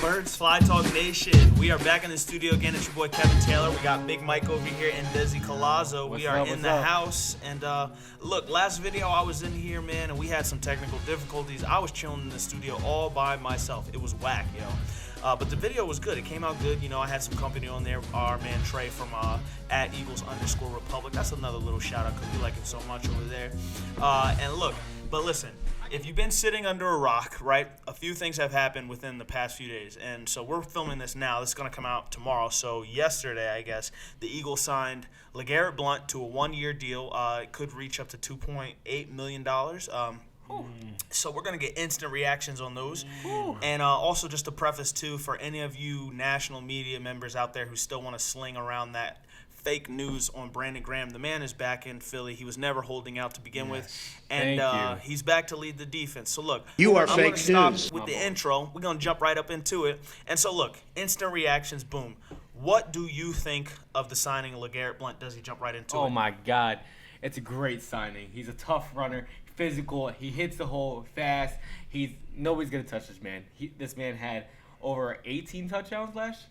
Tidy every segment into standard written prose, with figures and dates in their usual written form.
Birds, Fly Talk Nation. We are back in the studio again. It's your boy Kevin Taylor. We got Big Mike over here and Desi Colazzo. We are in the house. And look, last video I was in here, man, and we had some technical difficulties. I was chilling in the studio all by myself. It was whack, yo. But the video was good. It came out good. You know, I had some company on there. Our man Trey from at Eagles_Republic. That's another little shout out because we like him so much over there. And look, but listen. If you've been sitting under a rock, right, a few things have happened within the past few days. And so we're filming this now. This is going to come out tomorrow. So yesterday, I guess, the Eagles signed LaGarrette Blount to a one-year deal. It could reach up to $2.8 million. So we're going to get instant reactions on those. And also just to preface, too, for any of you national media members out there who still want to sling around that fake news on Brandon Graham, the man is back in Philly. He was never holding out to begin with, and he's back to lead the defense. So look, I'm gonna stop with the intro. We're gonna jump right up into it. And so look, instant reactions, boom. What do you think of the signing of LaGarrette Blount? Does he jump right into it? Oh my God, it's a great signing. He's a tough runner, physical. He hits the hole fast. Nobody's gonna touch this man. This man had over 18 touchdowns last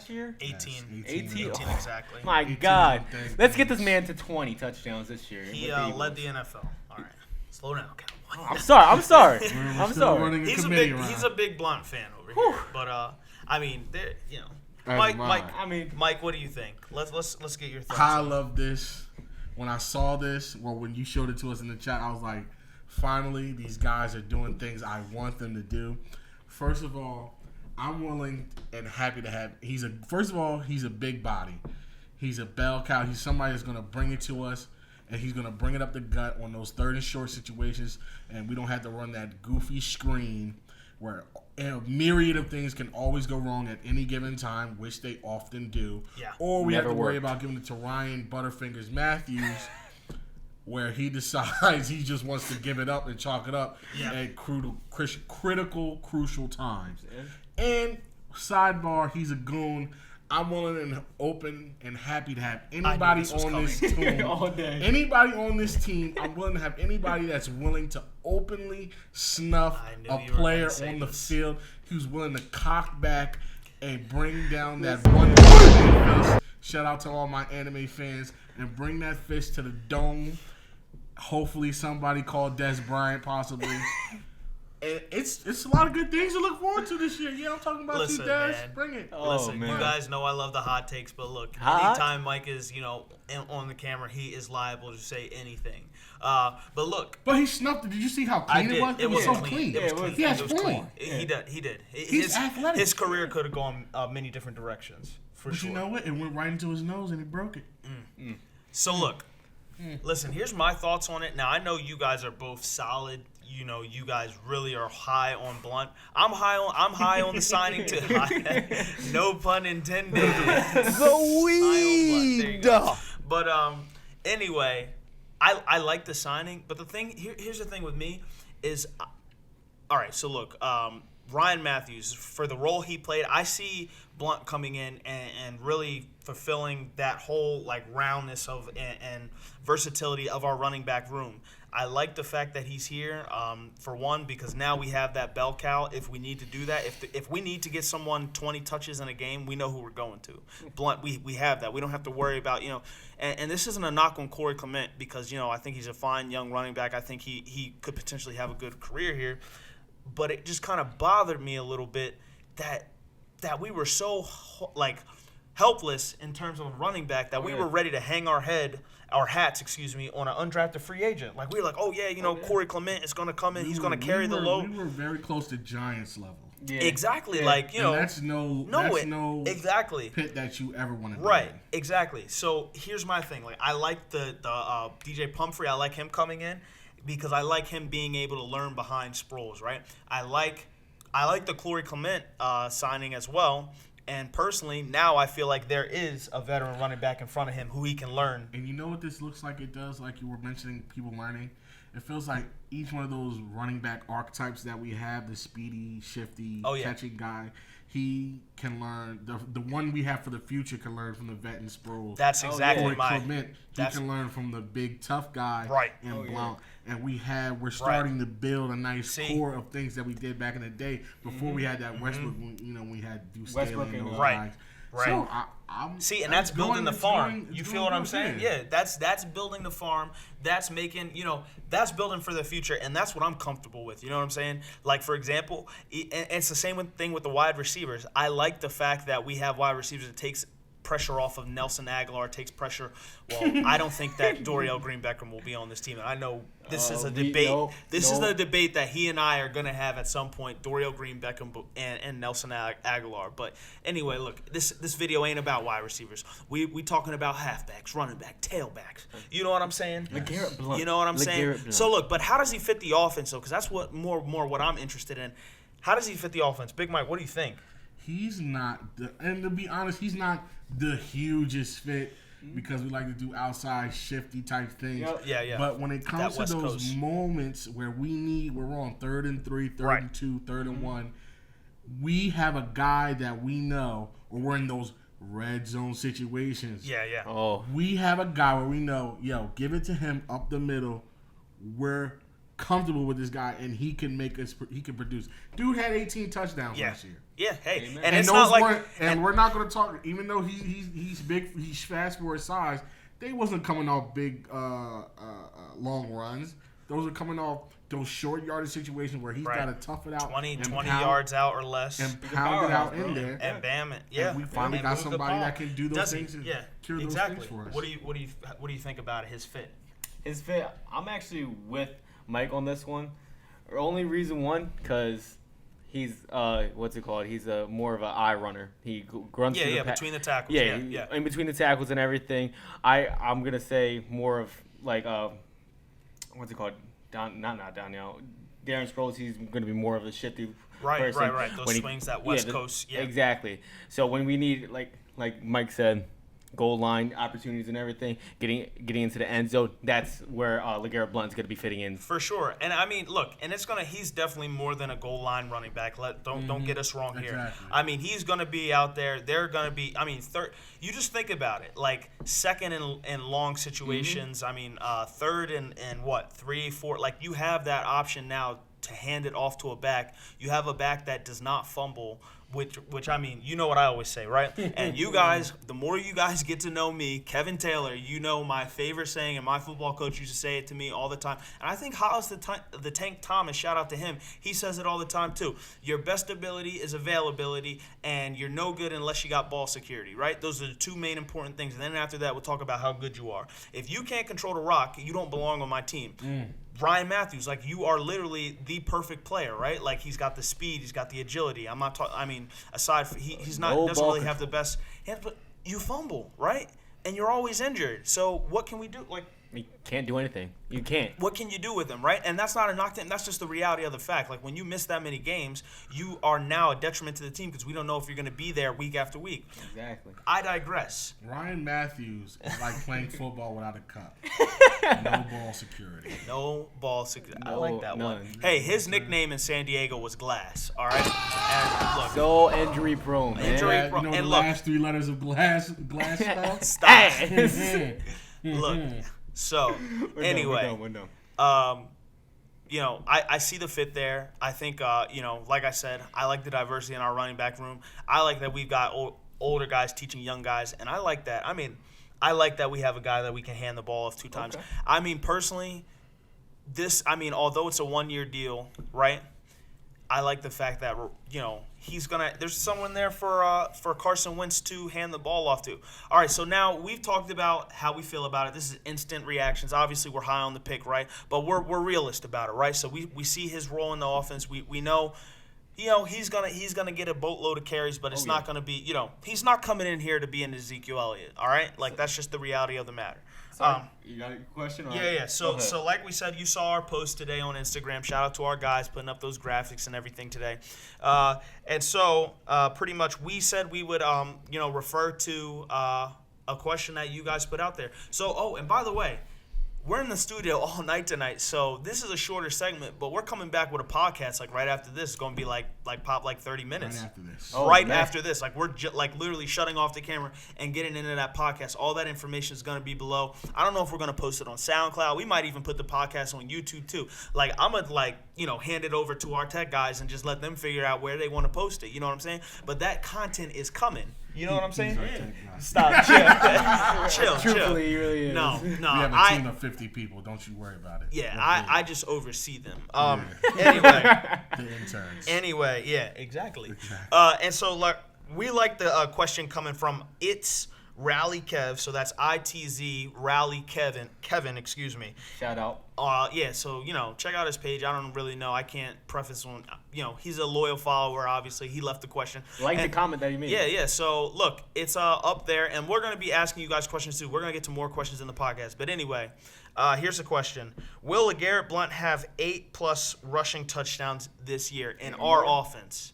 year? 18 exactly. My 18, God. Let's get this man to 20 touchdowns this year. He led the NFL. All right. Slow down, Cal. I'm sorry. He's a big Blount fan over here. But, I mean, you know. Mike, what do you think? Let's get your thoughts. I love this. When I saw this, when you showed it to us in the chat, I was like, finally, these guys are doing things I want them to do. First of all, I'm willing and happy to have. First of all, he's a big body. He's a bell cow. He's somebody that's gonna bring it to us, and he's gonna bring it up the gut on those third and short situations, and we don't have to run that goofy screen where a myriad of things can always go wrong at any given time, which they often do. Yeah. Or we have to worry about giving it to Ryan Butterfingers Matthews, where he decides he just wants to give it up and chalk it up at critical, crucial times. And sidebar, he's a goon. I'm willing and open and happy to have anybody on this team. All day. Anybody on this team, I'm willing to have anybody that's willing to openly snuff a player on the field who's willing to cock back and bring down that one fist. Shout out to all my anime fans and bring that fist to the dome. Hopefully somebody called Des Bryant possibly. It's a lot of good things to look forward to this year. Yeah, I'm talking about you, Des. Man. Bring it. Listen, man. You guys know I love the hot takes, but look, anytime Mike is, on the camera, he is liable to say anything. But look. But he snuffed it. Did you see how clean it was? It was so clean. It was clean. He has form. He did. He's athletic. His career could have gone many different directions, for sure. But you know what? It went right into his nose and he broke it. So look, listen, here's my thoughts on it. Now, I know you guys are both solid. You guys really are high on Blount. I'm high on the signing too. No pun intended. The weed. But anyway, I like the signing. But the thing here's the thing with me is, all right. So look, Ryan Matthews, for the role he played, I see Blount coming in and really fulfilling that whole roundness of and versatility of our running back room. I like the fact that he's here, for one, because now we have that bell cow if we need to do that. If we need to get someone 20 touches in a game, we know who we're going to. Blount, we have that. We don't have to worry about, and this isn't a knock on Corey Clement because, I think he's a fine young running back. I think he could potentially have a good career here. But it just kind of bothered me a little bit that we were so, helpless in terms of running back that we were ready to hang our hats, on an undrafted free agent. We were like, Corey Clement is going to come in. He's going to carry the load. We were very close to Giants level. Yeah. Exactly. And that's no exactly pit that you ever want to be Right. in. Exactly. So here's my thing. I like the DJ Pumphrey. I like him coming in because I like him being able to learn behind Sproles, right? I like the Corey Clement signing as well. And personally, now I feel like there is a veteran running back in front of him who he can learn. And you know what this looks like it does? Like you were mentioning, people learning. It feels like each one of those running back archetypes that we have, the speedy, shifty, catching guy, he can learn. The one we have for the future can learn from the vet and Sproles. That's exactly Or my. Clement, he can learn from the big tough guy in Blount. And we're starting to build a nice core of things that we did back in the day before we had that Westbrook. We had Deuce Staley and those guys. Right. So and that's building the farm. You feel what I'm saying? Yeah, that's building the farm. That's making, that's building for the future, and that's what I'm comfortable with. You know what I'm saying? Like, for example, and it's the same thing with the wide receivers. I like the fact that we have wide receivers that takes pressure off of Nelson Aguilar, takes pressure. Well, I don't think that Dorial Green Beckham will be on this team. And I know this is a debate. This is the debate that he and I are going to have at some point, Dorial Green Beckham and Nelson Aguilar. But anyway, look, this video ain't about wide receivers. We talking about halfbacks, running back, tailbacks. You know what I'm saying? LaGarrette Blount. You know what I'm saying? So look, but how does he fit the offense though? Because that's what more what I'm interested in. How does he fit the offense? Big Mike, what do you think? He's not, and to be honest, he's not the hugest fit because we like to do outside shifty type things. Yeah. But when it comes to those moments where we're on 3rd and 3, 3rd and 2, 3rd and 1, we have a guy that we know, or we're in those red zone situations. Yeah. Oh. We have a guy where we know, give it to him up the middle. We're comfortable with this guy, and he can produce. Dude had 18 touchdowns last year. Yeah, hey, Amen. and it's not like, we're not going to talk. Even though he's big, he's fast for his size. They wasn't coming off big long runs. Those are coming off those short yardage situations where he's got to tough it out, 20 yards out or less, and pound it out in there, and bam it. Yeah, and we finally got somebody that can do those things and cure those things for us. What do you think about his fit? His fit. I'm actually with Mike on this one. Only reason one, because he's what's it called? He's more of an eye runner. He grunts. Between the tackles. Yeah, in between the tackles and everything. I'm gonna say more of like what's it called? Not Danielle. Darren Sproles. He's gonna be more of a shifty person. Right. Those swings, that West Coast. Yeah, exactly. So when we need like Mike said, goal line opportunities and everything, getting into the end zone, that's where LaGarrette Blount's going to be fitting in. For sure. And I mean, look, and he's definitely more than a goal line running back. Don't get us wrong here. Exactly. I mean, he's going to be out there. They're going to be, third. You just think about it. Like, second and long situations, third and 3, 4. Like, you have that option now to hand it off to a back. You have a back that does not fumble, which you know what I always say, right? And you guys, the more you guys get to know me, Kevin Taylor, you know my favorite saying, and my football coach used to say it to me all the time. And I think Hollis the Tank Thomas, shout out to him, he says it all the time too. Your best ability is availability, and you're no good unless you got ball security, right? Those are the two main important things. And then after that, we'll talk about how good you are. If you can't control the rock, you don't belong on my team. Ryan Matthews, like, you are literally the perfect player, right? Like, he's got the speed, he's got the agility. I'm not talking. Aside from he's not doesn't really have the best hands, but you fumble, right? And you're always injured. So what can we do? Like, You can't do anything. You can't. What can you do with them, right? And that's not a knock to him. That's just the reality of the fact. Like, when you miss that many games, you are now a detriment to the team because we don't know if you're going to be there week after week. Exactly. I digress. Ryan Matthews is like playing football without a cup. No ball security. No ball security. I No, like that none. one. Hey, his nickname in San Diego was Glass, all right? And look, So injury prone, man. Injury- You know And the look- last 3 letters of glass spell? stop. Look, so anyway. We're done. I see the fit there. I think, like I said, I like the diversity in our running back room. I like that we've got older guys teaching young guys, and I like that. I like that we have a guy that we can hand the ball off 2 times. Okay. Personally, although it's a 1-year deal, right? I like the fact that, there's someone there for Carson Wentz to hand the ball off to. All right, so now we've talked about how we feel about it. This is instant reactions. Obviously, we're high on the pick, right? But we're realist about it, right? So we see his role in the offense. We know, he's gonna get a boatload of carries, but it's not gonna be, he's not coming in here to be an Ezekiel Elliott. All right, like that's just the reality of the matter. You got a question? Yeah. So like we said, you saw our post today on Instagram. Shout out to our guys putting up those graphics and everything today. And so pretty much we said we would, refer to a question that you guys put out there. So, and by the way, we're in the studio all night tonight, so this is a shorter segment, but we're coming back with a podcast like right after this. It's going to be like 30 minutes. Right after this. Oh, Right man. after this. Like we're like literally shutting off the camera and getting into that podcast. All that information is going to be below. I don't know if we're going to post it on SoundCloud. We might even put the podcast on YouTube too. Like I'm going to hand it over to our tech guys and just let them figure out where they want to post it. You know what I'm saying? But that content is coming. You know what I'm saying? Stop. Chill. Truthfully, he really is. No. We have a team of 50 people. Don't you worry about it. Yeah, We're I just oversee them. Anyway. the interns. Anyway, yeah, exactly. And so we like the question coming from It's Rally Kev. So that's ITZ Rally Kevin, excuse me. Shout out. Yeah, so, check out his page. I don't really know. I can't preface on, he's a loyal follower, obviously. He left the question. Like the comment that he made. Yeah. So, look, it's up there, and we're going to be asking you guys questions, too. We're going to get to more questions in the podcast. But anyway, here's a question. Will LaGarrette Blount have 8+ rushing touchdowns this year in our offense?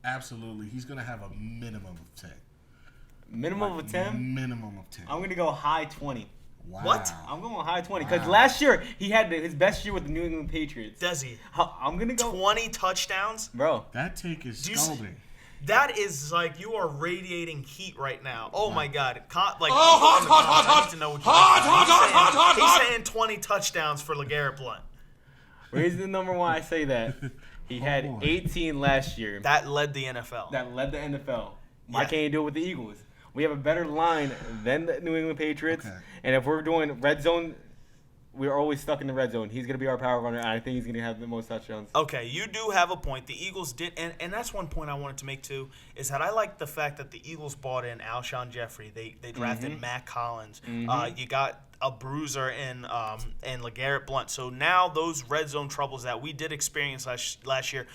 Absolutely. He's going to have a minimum of 10. Minimum of 10? Minimum of 10. I'm going to go high 20. Wow. What? I'm going high 20 because last year he had his best year with the New England Patriots. Desi, I'm going to go 20 touchdowns? Bro. That take is Do you scalding. That is like you are radiating heat right now. Oh my God! Hot. I need to know what you're He's saying 20 touchdowns for LaGarrette Blount. Reason number one I say that he had 18 last year. That led the NFL. That led the NFL. Why Yeah. can't you do it with the Eagles? We have a better line than the New England Patriots. Okay. And if we're doing red zone, we're always stuck in the red zone. He's going to be our power runner, and I think he's going to have the most touchdowns. Okay, you do have a point. The Eagles did, and that's one point I wanted to make too, is that I like the fact that the Eagles bought in Alshon Jeffrey. They drafted Matt Collins. You got a bruiser in LaGarrette Blount. So now those red zone troubles that we did experience last year,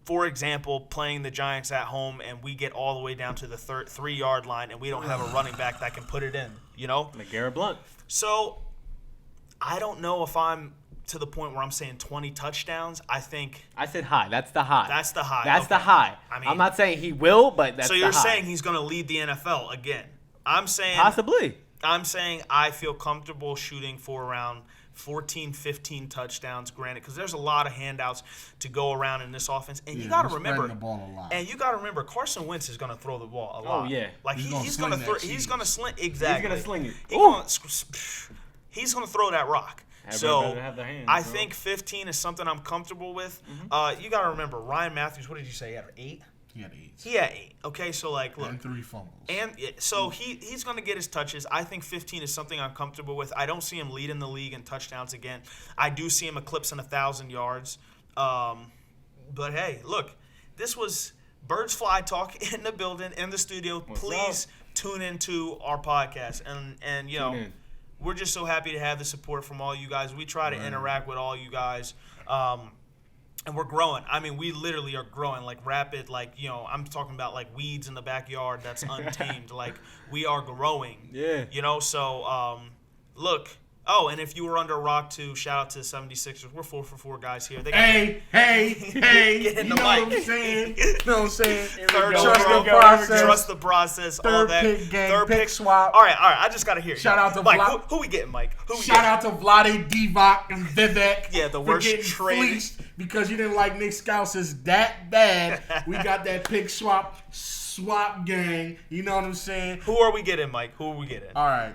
for example, playing the Giants at home and we get all the way down to the 3-yard line and we don't have a running back that can put it in, LaGarrette Blount. So I don't know if I'm to the point where I'm saying 20 touchdowns. I said high. That's the high. That's the high. That's Okay. the high. I mean, I'm not saying he will, but that's so the you're high. saying he's going to lead the NFL again. I'm saying Possibly. I'm saying I feel comfortable shooting for around 14, 15 touchdowns, granted, because there's a lot of handouts to go around in this offense. And you got to remember, the ball a lot. and you got to remember, Carson Wentz is going to throw the ball a lot. Oh, yeah. Like He's he's gonna going to sling throw. that He's cheese. going to sling. Exactly. He's going to sling it. He's going to throw that rock. Everybody So better have their hands, I bro. think 15 is something I'm comfortable with. You got to remember, Ryan Matthews. What did you say? He had 8. He had 8. He had 8. Okay, so look. And 3 fumbles. And so he's going to get his touches. I think 15 is something I'm comfortable with. I don't see him leading the league in touchdowns again. I do see him eclipsing 1,000 yards. But, hey, look, this was Birds Fly Talk in the building, in the studio. Please tune into our podcast. And you know, Tune in. we're just so happy to have the support from all you guys. We try to interact with all you guys. And we're growing. I mean, we literally are growing like rapid, like, you know, I'm talking about like weeds in the backyard that's untamed. Like, we are growing. Yeah. You know, so, look. Oh, and if you were under a rock, too, shout out to the 76ers. We're 4 for 4 guys here. They got Hey. Get in You the know what mic. I'm saying? You know what I'm saying? Third Trust overall, the process. Trust the process. all Third that. pick gang, Third pick pick swap. All right. I just got to hear it. Shout out to Mike. Vlad. Who we getting, Mike? Who we Shout getting? out to Vlade, Divac, and Vivek. Yeah, the for worst getting trade. fleeced because you didn't like Nick Scouse's that bad. We got that pick swap gang. You know what I'm saying? Who are we getting, Mike? Who are we getting? All right.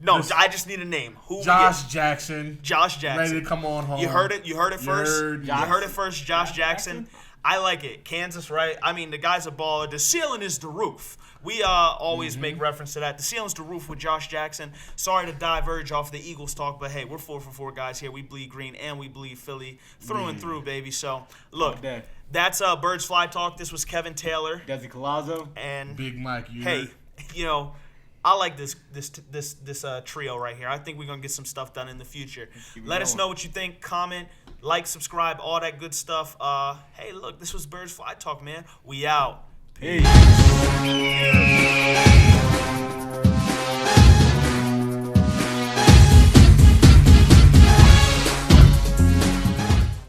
No, this- I just need a name. Who we Josh getting? Jackson. Josh Jackson. Ready to come on home. You heard it. You heard it first. heard- You heard it first. Josh Jackson. I like it. Kansas, right? I mean, the guy's a baller. The ceiling is the roof. We always make reference to that. The ceiling's the roof with Josh Jackson. Sorry to diverge off the Eagles talk, but hey, we're 4 for 4 guys here. We bleed green and we bleed Philly through and through, baby. So look, Okay. that's Birds Fly Talk. This was Kevin Taylor Desi Colazzo. and Big Mike. You hey, heard? you know, I like this trio right here. I think we're gonna get some stuff done in the future. keep it Let us going. know what you think. Comment, like, subscribe, all that good stuff. Hey, look, this was Birds Fly Talk, man. We out. Peace.